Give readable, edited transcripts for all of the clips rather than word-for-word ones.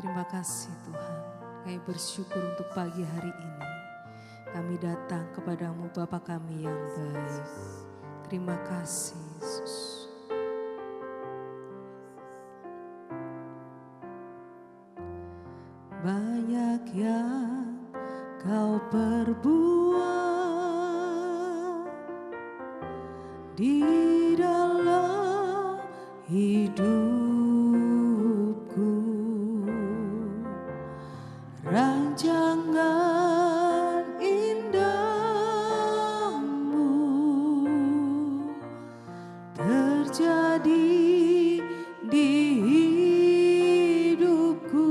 Terima kasih Tuhan, kami bersyukur untuk pagi hari ini. Kami datang kepadamu Bapa kami yang baik. Terima kasih Yesus. Banyak yang kau perbuat di dalam hidupku, rancangan indahmu terjadi di hidupku.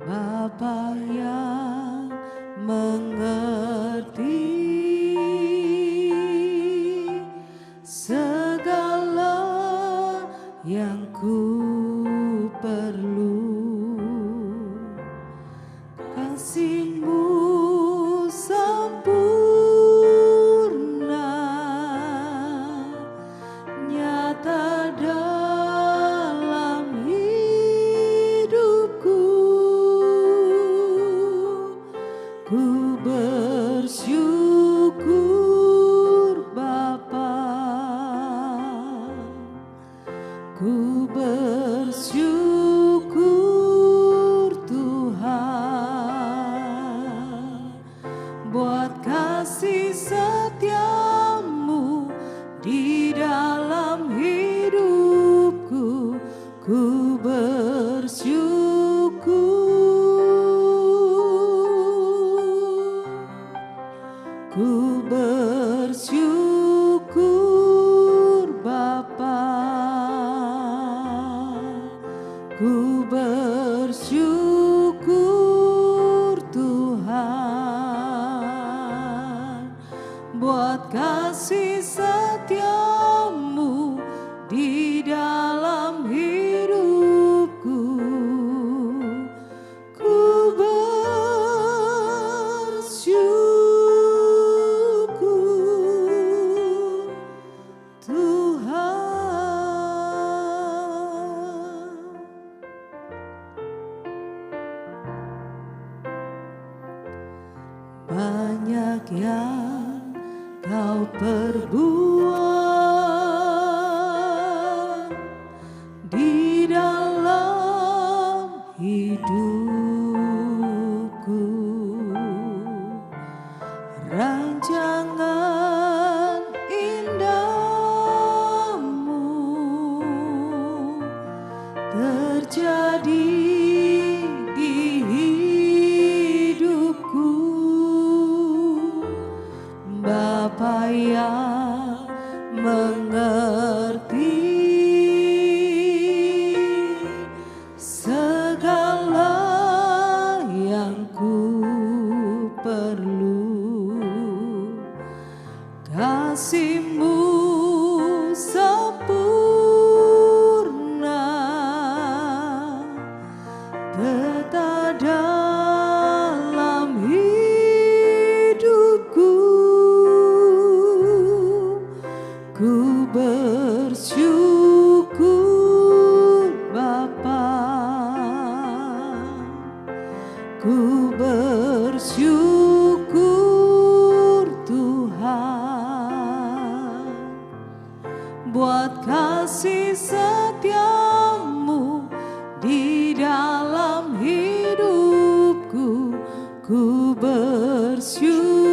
Bapa yang mengerti segala yang ku perlu, kasih-Mu sempurna nyata dalam hidupku. Ku bersyukur Bapa, ku bersyukur Tuhan buat kasih setia-Mu di dalam hidupku. Ku bersyukur, ku bersyukur Bapa, ku bersyukur Tuhan buat kasih setia-Mu di dalam hidupku. Ku bersyukur Tuhan. Banyak yang kau perbuat di dalam hidupku, rancangan indahmu terjadi di hidupku. Bapa yang mengerti segala yang ku perlu, kasih-Mu sempurna tetap dalam hidupku. Ku bersyukur Bapa, ku bersyukur Tuhan buat kasih setia-Mu di dalam hidupku. Ku bersyukur,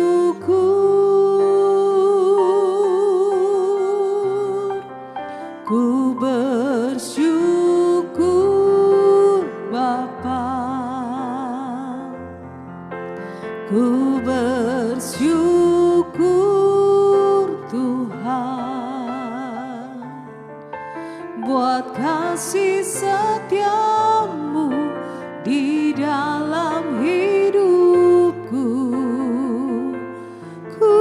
ku bersyukur Bapa, ku bersyukur Tuhan buat kasih setia-Mu di dalam hidupku. Ku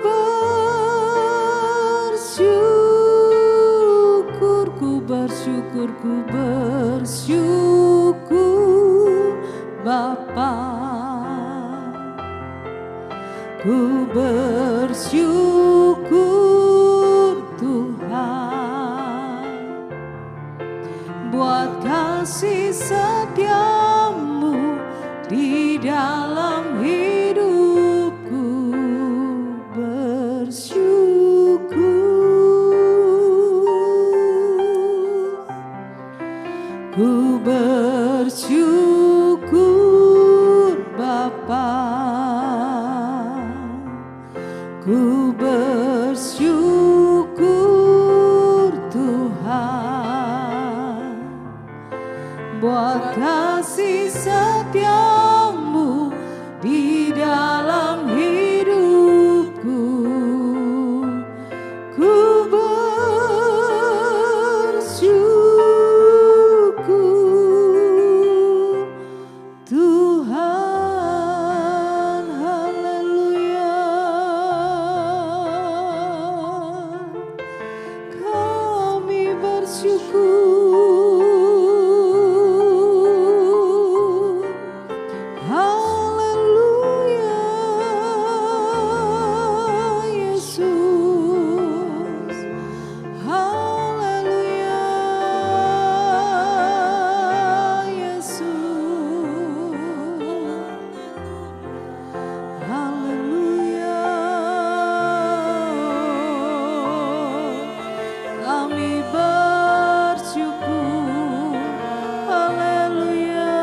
bersyukur, ku bersyukur, ku bersyukur Bapa, ku bersyukur Tuhan buat kasih setiamu di dalam hidupku bersyukur. Ku bersyukur Bapa, ku bersyukur Tuhan, buat kasih setiamu di dalam hidupku. Ku bersyukur Tuhan, haleluya. Kami bersyukur, haleluya Yesus, haleluya Yesus, haleluya. Kami bersyukur, haleluya,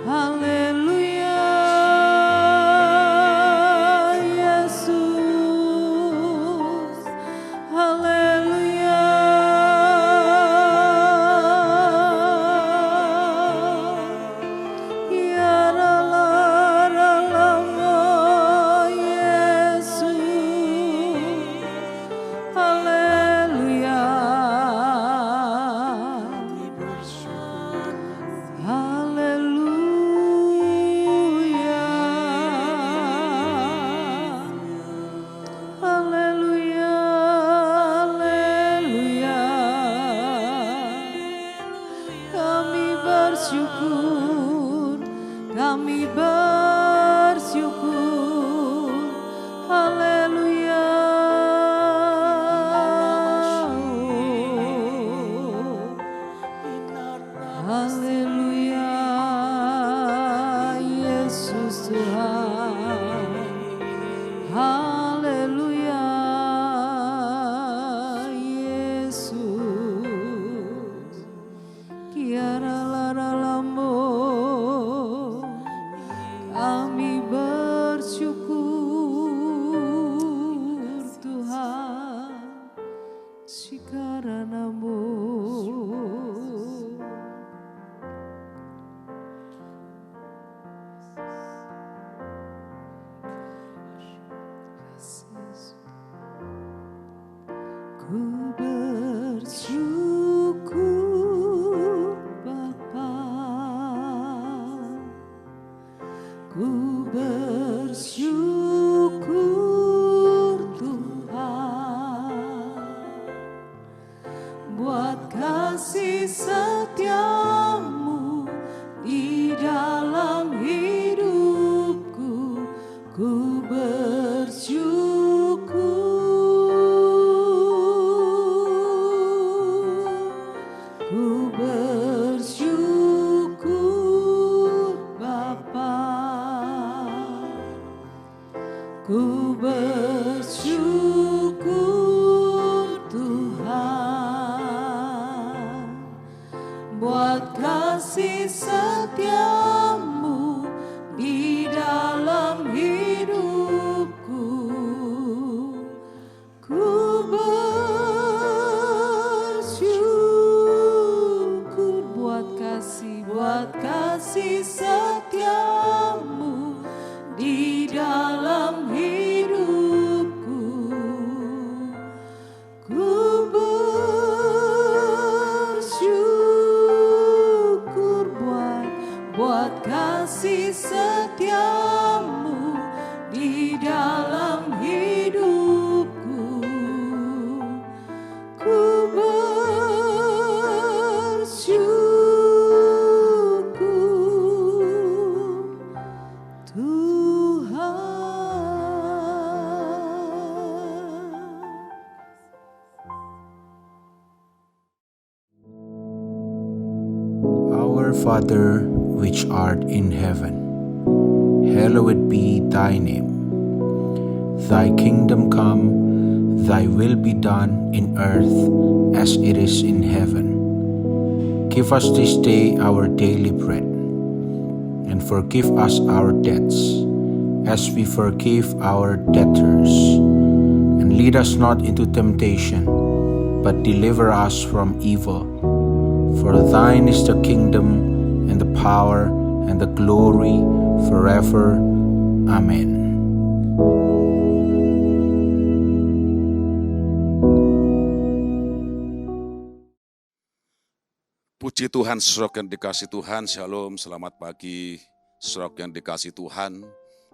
haleluya, haleluya Yesus, haleluya. Ya Rala Yesus, haleluya, haleluya, haleluya, haleluya. Kami bersyukur, kami bersyukur, haleluya. Haleluya Yesus Tuhan, haleluya Yesus. Kiara lara lambo, kami bersyukur Tuhan, sikaranamu. Ku bersyukur Bapa, ku bersyukur Tuhan, buat kasih setiamu di dalam hidupku. Ku bersyukur, ku bersyukur Bapa, ku bersyukur Tuhan, buat kasih setiamu di dalam hidupku. Ku bersyukur buat kasih setiamu di dalam hidupku. Ku bersyukur buat kasih setiamu di dalam hidupku. Ku bersyukur Tuhan. Father which art in heaven, hallowed be thy name. Thy kingdom come, thy will be done in earth as it is in heaven. Give us this day our daily bread, and forgive us our debts, as we forgive our debtors. And lead us not into temptation, but deliver us from evil. For thine is the kingdom, and the power, and the glory, forever. Amen. Puji Tuhan, saudara yang dikasih Tuhan, shalom, selamat pagi, saudara yang dikasih Tuhan.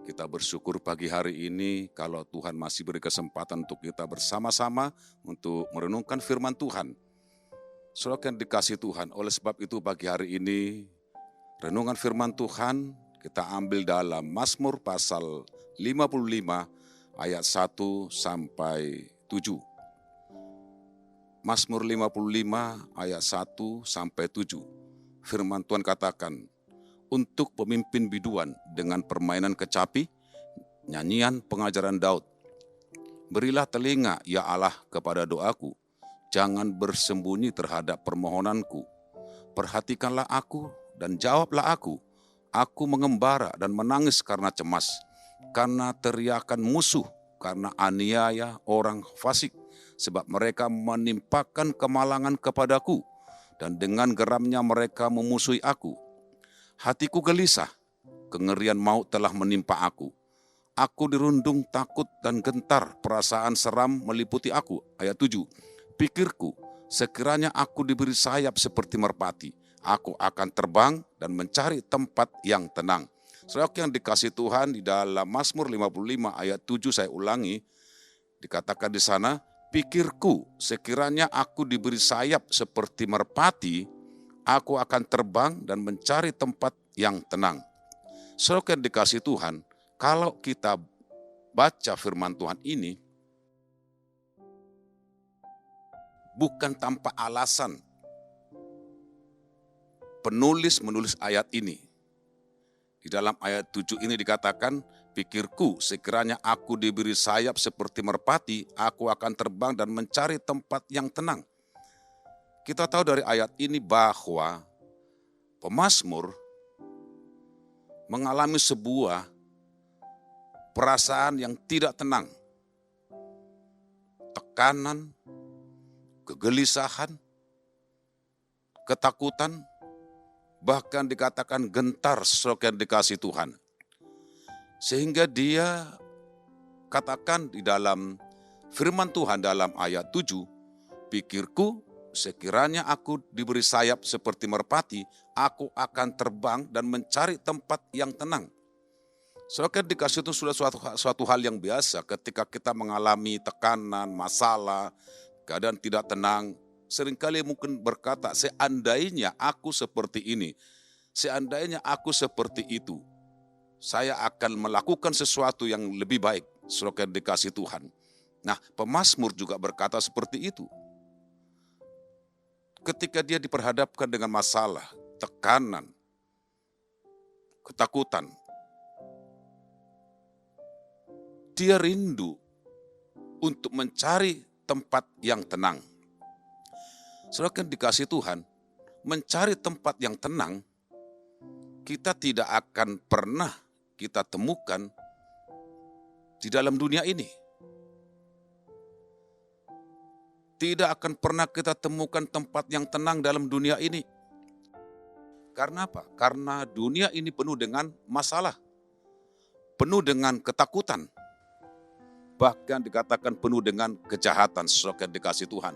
Kita bersyukur pagi hari ini kalau Tuhan masih beri kesempatan untuk kita bersama-sama untuk merenungkan firman Tuhan. Saudara yang dikasih Tuhan, oleh sebab itu pagi hari ini, renungan firman Tuhan kita ambil dalam Mazmur pasal 55 ayat 1 sampai 7. Mazmur 55 ayat 1 sampai 7. Firman Tuhan katakan, untuk pemimpin biduan dengan permainan kecapi, nyanyian pengajaran Daud. Berilah telinga ya Allah kepada doaku, jangan bersembunyi terhadap permohonanku. Perhatikanlah aku dan jawablah aku. Aku mengembara dan menangis karena cemas, karena teriakan musuh, karena aniaya orang fasik. Sebab mereka menimpakan kemalangan kepadaku, dan dengan geramnya mereka memusuhi aku. Hatiku gelisah, kengerian maut telah menimpa aku. Aku dirundung takut dan gentar, perasaan seram meliputi aku. Ayat 7, pikirku, sekiranya aku diberi sayap seperti merpati, aku akan terbang dan mencari tempat yang tenang. Saudara yang dikasih Tuhan, di dalam Mazmur 55 ayat 7 saya ulangi, dikatakan di sana, pikirku, sekiranya aku diberi sayap seperti merpati, aku akan terbang dan mencari tempat yang tenang. Saudara yang dikasih Tuhan, kalau kita baca firman Tuhan ini, bukan tanpa alasan penulis menulis ayat ini. Di dalam ayat 7 ini dikatakan, pikirku, sekiranya aku diberi sayap seperti merpati, aku akan terbang dan mencari tempat yang tenang. Kita tahu dari ayat ini bahwa pemazmur mengalami sebuah perasaan yang tidak tenang. Tekanan, kegelisahan, ketakutan, bahkan dikatakan gentar saudara yang dikasih Tuhan. Sehingga dia katakan di dalam firman Tuhan dalam ayat 7, pikirku, sekiranya aku diberi sayap seperti merpati, aku akan terbang dan mencari tempat yang tenang. Saudara dikasih itu sudah suatu hal yang biasa ketika kita mengalami tekanan, masalah, keadaan tidak tenang. Seringkali mungkin berkata, seandainya aku seperti ini, seandainya aku seperti itu, saya akan melakukan sesuatu yang lebih baik, saudara dikasih Tuhan. Nah, pemazmur juga berkata seperti itu. Ketika dia diperhadapkan dengan masalah, tekanan, ketakutan, dia rindu untuk mencari tempat yang tenang. Saudara dikasih Tuhan, mencari tempat yang tenang, kita tidak akan pernah kita temukan di dalam dunia ini. Tidak akan pernah kita temukan tempat yang tenang dalam dunia ini. Karena apa? Karena dunia ini penuh dengan masalah, penuh dengan ketakutan, bahkan dikatakan penuh dengan kejahatan, saudara dikasih Tuhan.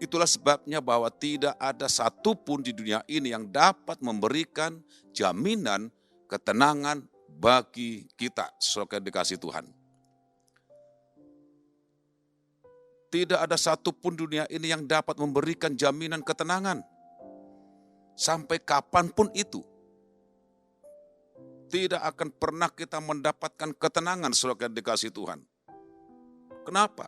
Itulah sebabnya bahwa tidak ada satupun di dunia ini yang dapat memberikan jaminan ketenangan bagi kita, saudara dikasih Tuhan. Tidak ada satupun dunia ini yang dapat memberikan jaminan ketenangan. Sampai kapanpun itu, tidak akan pernah kita mendapatkan ketenangan, saudara dikasih Tuhan. Kenapa?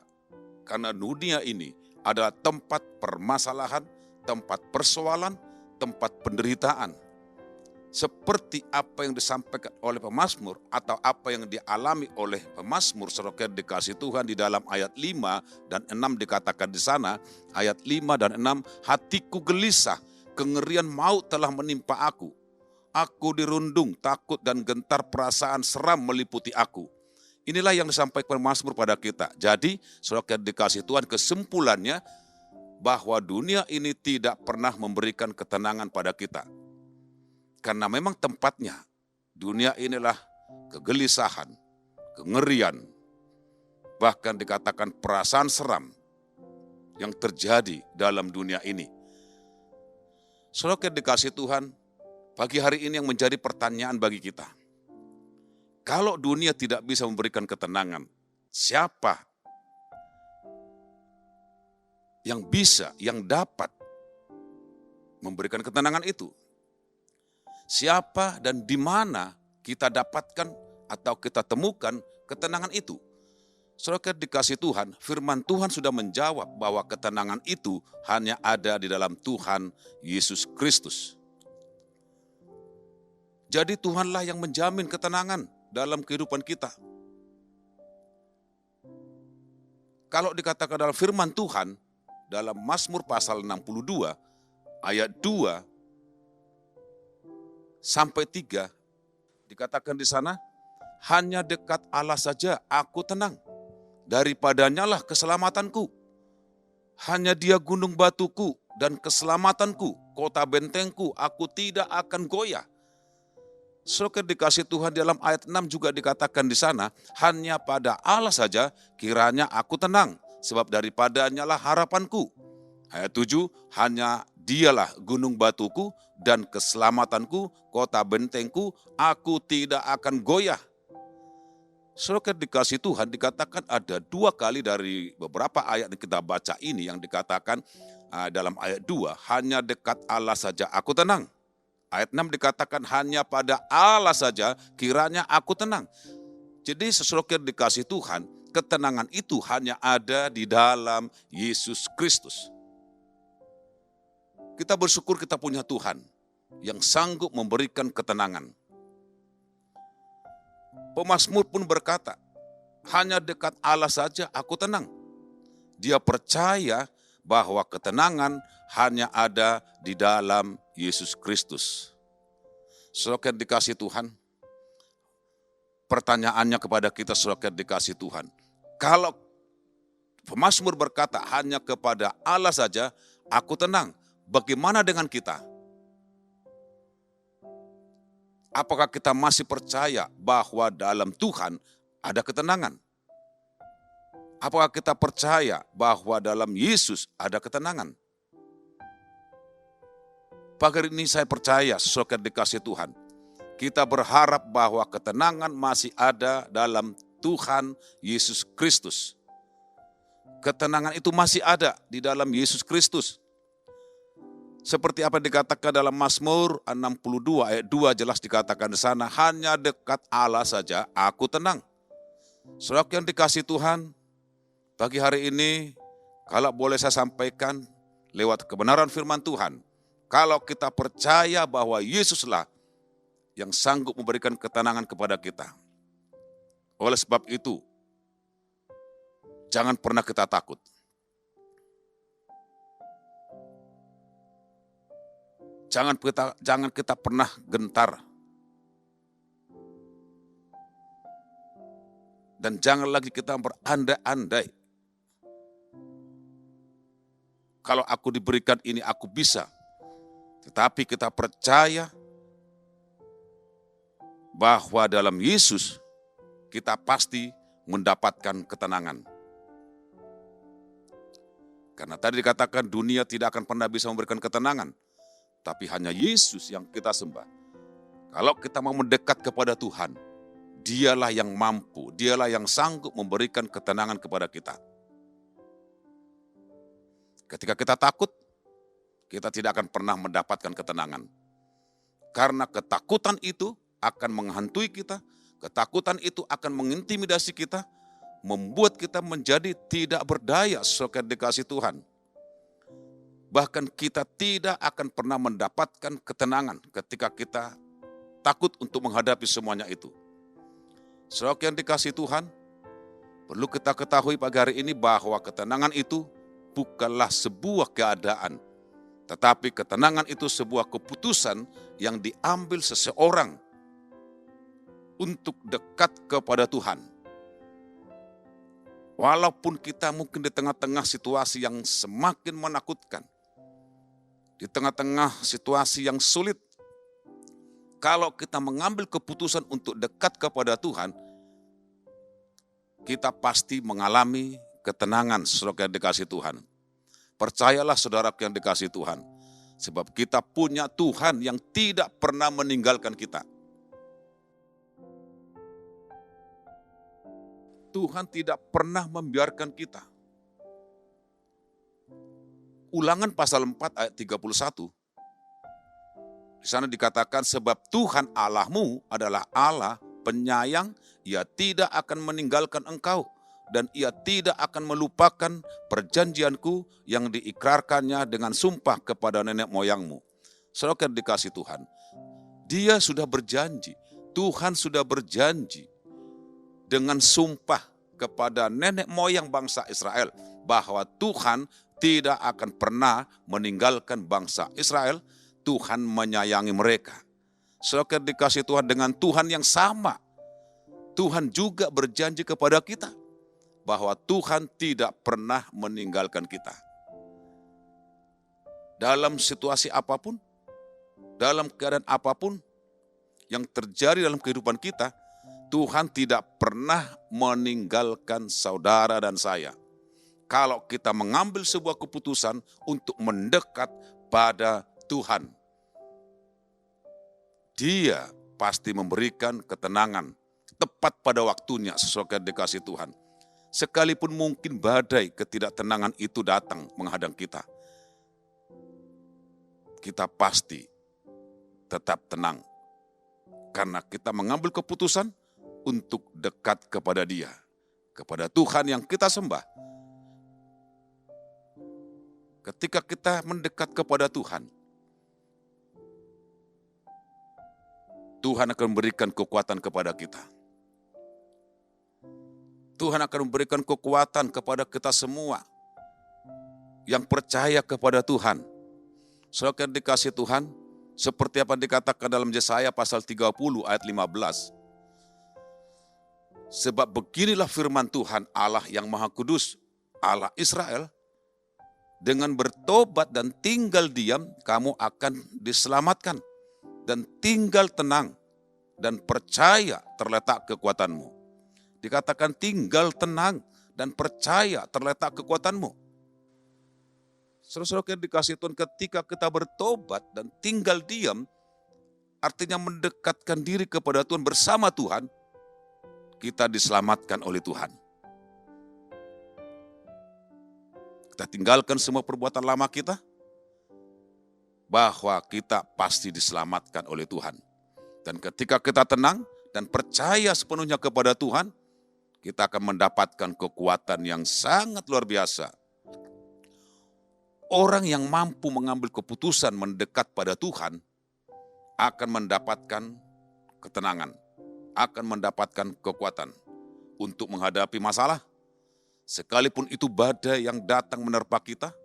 Karena dunia ini adalah tempat permasalahan, tempat persoalan, tempat penderitaan. Seperti apa yang disampaikan oleh pemazmur atau apa yang dialami oleh pemazmur, saudara dikasih Tuhan, di dalam ayat 5 dan 6 dikatakan di sana, ayat 5 dan 6, hatiku gelisah, kengerian maut telah menimpa aku. Aku dirundung, takut dan gentar perasaan seram meliputi aku. Inilah yang disampaikan pemazmur pada kita. Jadi, saudara dikasih Tuhan, kesimpulannya bahwa dunia ini tidak pernah memberikan ketenangan pada kita. Karena memang tempatnya, dunia inilah kegelisahan, kengerian, bahkan dikatakan perasaan seram yang terjadi dalam dunia ini. Saudara dikasih Tuhan, pagi hari ini yang menjadi pertanyaan bagi kita. Kalau dunia tidak bisa memberikan ketenangan, siapa yang bisa, yang dapat memberikan ketenangan itu? Siapa dan di mana kita dapatkan atau kita temukan ketenangan itu? Saudara dikasih Tuhan, firman Tuhan sudah menjawab bahwa ketenangan itu hanya ada di dalam Tuhan Yesus Kristus. Jadi Tuhanlah yang menjamin ketenangan dalam kehidupan kita. Kalau dikatakan dalam firman Tuhan, dalam Mazmur pasal 62, ayat 2, sampai 3, dikatakan di sana, hanya dekat Allah saja aku tenang, daripadanya lah keselamatanku. Hanya Dia gunung batuku dan keselamatanku, kota bentengku, aku tidak akan goyah. Saudara dikasih Tuhan, dalam ayat 6 juga dikatakan di sana, hanya pada Allah saja kiranya aku tenang, sebab daripadanya lah harapanku. Ayat 7, hanya Dialah gunung batuku dan keselamatanku, kota bentengku, aku tidak akan goyah. Saudara dikasih Tuhan, dikatakan ada 2 kali dari beberapa ayat yang kita baca ini yang dikatakan dalam ayat 2, hanya dekat Allah saja aku tenang. Ayat 6 dikatakan hanya pada Allah saja kiranya aku tenang. Jadi saudara dikasih Tuhan, ketenangan itu hanya ada di dalam Yesus Kristus. Kita bersyukur kita punya Tuhan yang sanggup memberikan ketenangan. Pemazmur pun berkata, hanya dekat Allah saja aku tenang. Dia percaya bahwa ketenangan hanya ada di dalam Yesus Kristus. Saudara dikasih Tuhan, pertanyaannya kepada kita, saudara dikasih Tuhan, kalau pemazmur berkata hanya kepada Allah saja aku tenang, bagaimana dengan kita? Apakah kita masih percaya bahwa dalam Tuhan ada ketenangan? Apakah kita percaya bahwa dalam Yesus ada ketenangan? Pagi ini saya percaya, saudara dikasih Tuhan, kita berharap bahwa ketenangan masih ada dalam Tuhan Yesus Kristus. Ketenangan itu masih ada di dalam Yesus Kristus. Seperti apa dikatakan dalam Mazmur 62 ayat 2 jelas dikatakan di sana, hanya dekat Allah saja aku tenang. Saudara yang dikasih Tuhan, pagi hari ini kalau boleh saya sampaikan lewat kebenaran firman Tuhan, kalau kita percaya bahwa Yesuslah yang sanggup memberikan ketenangan kepada kita. Oleh sebab itu, jangan pernah kita takut. Jangan kita pernah gentar. Dan jangan lagi kita berandai-andai. Kalau aku diberikan ini, aku bisa. Tetapi kita percaya bahwa dalam Yesus kita pasti mendapatkan ketenangan. Karena tadi dikatakan dunia tidak akan pernah bisa memberikan ketenangan. Tapi hanya Yesus yang kita sembah. Kalau kita mau mendekat kepada Tuhan, Dialah yang mampu, Dialah yang sanggup memberikan ketenangan kepada kita. Ketika kita takut, kita tidak akan pernah mendapatkan ketenangan. Karena ketakutan itu akan menghantui kita, ketakutan itu akan mengintimidasi kita, membuat kita menjadi tidak berdaya sebagai dikasih Tuhan. Bahkan kita tidak akan pernah mendapatkan ketenangan ketika kita takut untuk menghadapi semuanya itu. Saudara yang dikasihi Tuhan, perlu kita ketahui pagi hari ini bahwa ketenangan itu bukanlah sebuah keadaan, tetapi ketenangan itu sebuah keputusan yang diambil seseorang untuk dekat kepada Tuhan. Walaupun kita mungkin di tengah-tengah situasi yang semakin menakutkan, di tengah-tengah situasi yang sulit, kalau kita mengambil keputusan untuk dekat kepada Tuhan, kita pasti mengalami ketenangan, saudara yang dikasihi Tuhan. Percayalah saudara yang dikasihi Tuhan, sebab kita punya Tuhan yang tidak pernah meninggalkan kita. Tuhan tidak pernah membiarkan kita. Ulangan pasal 4 ayat 31. Di sana dikatakan, sebab Tuhan Allahmu adalah Allah penyayang, Ia tidak akan meninggalkan engkau, dan Ia tidak akan melupakan perjanjianku yang diikrarkannya dengan sumpah kepada nenek moyangmu. Saudara yang dikasihi Tuhan, Dia sudah berjanji, Tuhan sudah berjanji dengan sumpah kepada nenek moyang bangsa Israel bahwa Tuhan tidak akan pernah meninggalkan bangsa Israel. Tuhan menyayangi mereka. Saudara dikasih Tuhan, dengan Tuhan yang sama, Tuhan juga berjanji kepada kita bahwa Tuhan tidak pernah meninggalkan kita. Dalam situasi apapun, dalam keadaan apapun yang terjadi dalam kehidupan kita, Tuhan tidak pernah meninggalkan saudara dan saya. Kalau kita mengambil sebuah keputusan untuk mendekat pada Tuhan, Dia pasti memberikan ketenangan tepat pada waktunya sesuai dikasih Tuhan. Sekalipun mungkin badai ketidaktenangan itu datang menghadang kita, kita pasti tetap tenang karena kita mengambil keputusan untuk dekat kepada Dia, kepada Tuhan yang kita sembah. Ketika kita mendekat kepada Tuhan, Tuhan akan memberikan kekuatan kepada kita. Tuhan akan memberikan kekuatan kepada kita semua yang percaya kepada Tuhan. Saudara yang dikasihi Tuhan, seperti apa dikatakan dalam Yesaya pasal 30 ayat 15. Sebab beginilah firman Tuhan Allah yang Maha Kudus, Allah Israel, dengan bertobat dan tinggal diam, kamu akan diselamatkan. Dan tinggal tenang dan percaya terletak kekuatanmu. Dikatakan tinggal tenang dan percaya terletak kekuatanmu. Saudara-saudara yang dikasihi Tuhan, ketika kita bertobat dan tinggal diam, artinya mendekatkan diri kepada Tuhan bersama Tuhan, kita diselamatkan oleh Tuhan. Kita tinggalkan semua perbuatan lama kita, bahwa kita pasti diselamatkan oleh Tuhan. Dan ketika kita tenang dan percaya sepenuhnya kepada Tuhan, kita akan mendapatkan kekuatan yang sangat luar biasa. Orang yang mampu mengambil keputusan mendekat pada Tuhan akan mendapatkan ketenangan, akan mendapatkan kekuatan untuk menghadapi masalah. Sekalipun itu badai yang datang menerpa kita,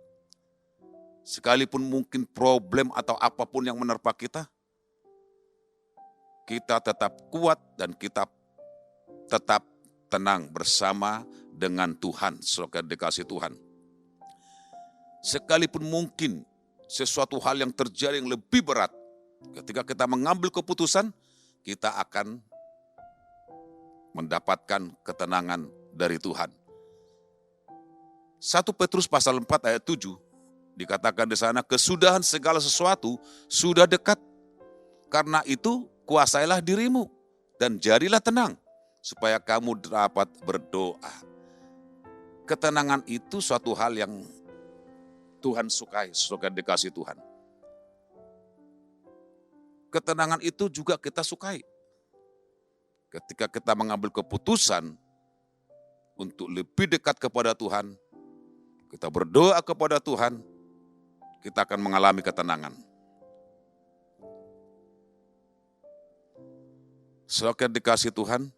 sekalipun mungkin problem atau apapun yang menerpa kita, kita tetap kuat dan kita tetap tenang bersama dengan Tuhan, saudara dikasihi Tuhan. Sekalipun mungkin sesuatu hal yang terjadi yang lebih berat, ketika kita mengambil keputusan, kita akan mendapatkan ketenangan dari Tuhan. 1 Petrus pasal 4 ayat 7 dikatakan di sana, kesudahan segala sesuatu sudah dekat. Karena itu kuasailah dirimu dan jadilah tenang supaya kamu dapat berdoa. Ketenangan itu suatu hal yang Tuhan sukai, saudara dikasihi Tuhan. Ketenangan itu juga kita sukai. Ketika kita mengambil keputusan untuk lebih dekat kepada Tuhan, kita berdoa kepada Tuhan, kita akan mengalami ketenangan. Saudara dikasih Tuhan,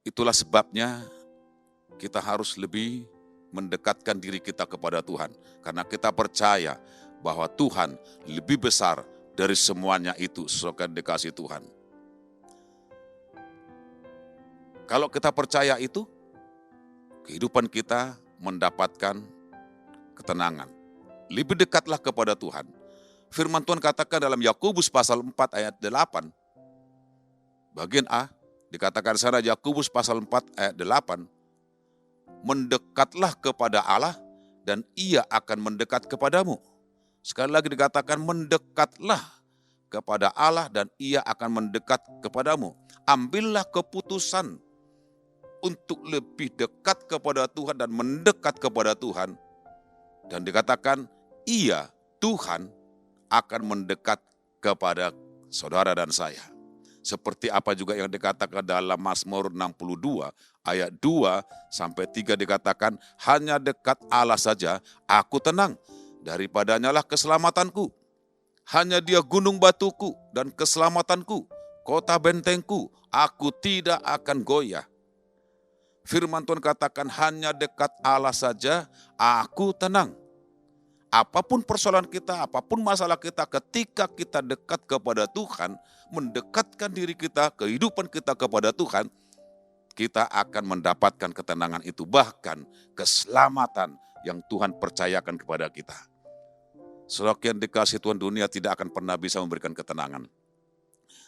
itulah sebabnya kita harus lebih mendekatkan diri kita kepada Tuhan. Karena kita percaya bahwa Tuhan lebih besar dari semuanya itu, saudara dikasih Tuhan. Kalau kita percaya itu, kehidupan kita mendapatkan ketenangan. Lebih dekatlah kepada Tuhan. Firman Tuhan katakan dalam Yakobus pasal 4 ayat 8, bagian A, dikatakan sana Yakobus pasal 4 ayat 8, mendekatlah kepada Allah dan Ia akan mendekat kepadamu. Sekali lagi dikatakan mendekatlah kepada Allah dan Ia akan mendekat kepadamu. Ambillah keputusan untuk lebih dekat kepada Tuhan dan mendekat kepada Tuhan. Dan dikatakan Ia, Tuhan, akan mendekat kepada saudara dan saya. Seperti apa juga yang dikatakan dalam Mazmur 62 ayat 2 sampai 3 dikatakan, hanya dekat Allah saja aku tenang, daripadanya lah keselamatanku. Hanya Dia gunung batuku dan keselamatanku, kota bentengku, aku tidak akan goyah. Firman Tuhan katakan hanya dekat Allah saja aku tenang. Apapun persoalan kita, apapun masalah kita, ketika kita dekat kepada Tuhan, mendekatkan diri kita, kehidupan kita kepada Tuhan, kita akan mendapatkan ketenangan itu, bahkan keselamatan yang Tuhan percayakan kepada kita. Saudara yang dikasih Tuhan, dunia tidak akan pernah bisa memberikan ketenangan.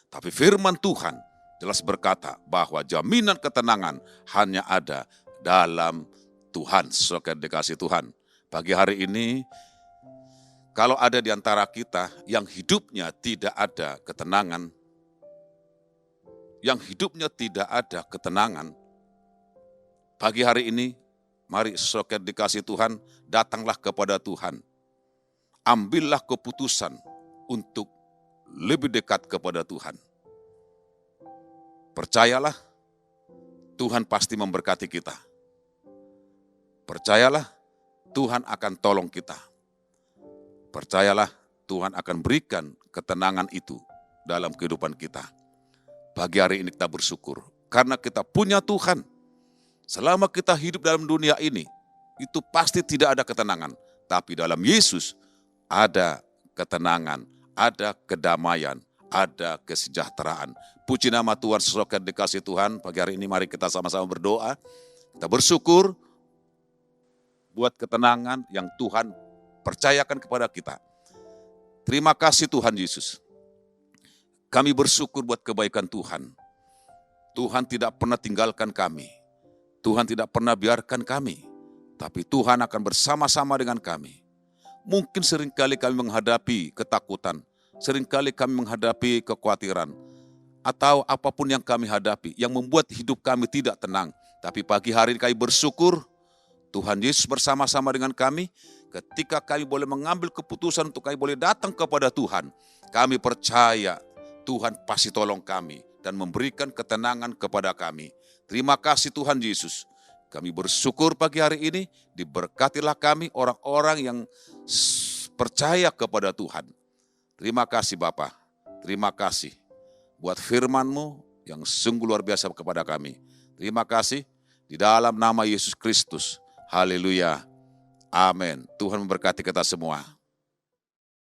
Tapi firman Tuhan jelas berkata bahwa jaminan ketenangan hanya ada dalam Tuhan. Saudara yang dikasih Tuhan, pagi hari ini, kalau ada di antara kita yang hidupnya tidak ada ketenangan, pagi hari ini, mari saudara dikasih Tuhan, datanglah kepada Tuhan. Ambillah keputusan untuk lebih dekat kepada Tuhan. Percayalah, Tuhan pasti memberkati kita. Percayalah, Tuhan akan tolong kita. Percayalah, Tuhan akan berikan ketenangan itu dalam kehidupan kita. Pagi hari ini kita bersyukur, karena kita punya Tuhan. Selama kita hidup dalam dunia ini, itu pasti tidak ada ketenangan. Tapi dalam Yesus ada ketenangan, ada kedamaian, ada kesejahteraan. Puji nama Tuhan, saudara dikasih Tuhan. Pagi hari ini mari kita sama-sama berdoa. Kita bersyukur buat ketenangan yang Tuhan percayakan kepada kita. Terima kasih Tuhan Yesus. Kami bersyukur buat kebaikan Tuhan. Tuhan tidak pernah tinggalkan kami. Tuhan tidak pernah biarkan kami. Tapi Tuhan akan bersama-sama dengan kami. Mungkin seringkali kami menghadapi ketakutan. Seringkali kami menghadapi kekhawatiran. Atau apapun yang kami hadapi. Yang membuat hidup kami tidak tenang. Tapi pagi hari ini kami bersyukur. Tuhan Yesus bersama-sama dengan kami. Ketika kami boleh mengambil keputusan untuk kami boleh datang kepada Tuhan, kami percaya Tuhan pasti tolong kami dan memberikan ketenangan kepada kami. Terima kasih Tuhan Yesus. Kami bersyukur pagi hari ini, diberkatilah kami orang-orang yang percaya kepada Tuhan. Terima kasih Bapa, terima kasih buat firman-Mu yang sungguh luar biasa kepada kami. Terima kasih di dalam nama Yesus Kristus. Haleluya. Amin. Tuhan memberkati kita semua.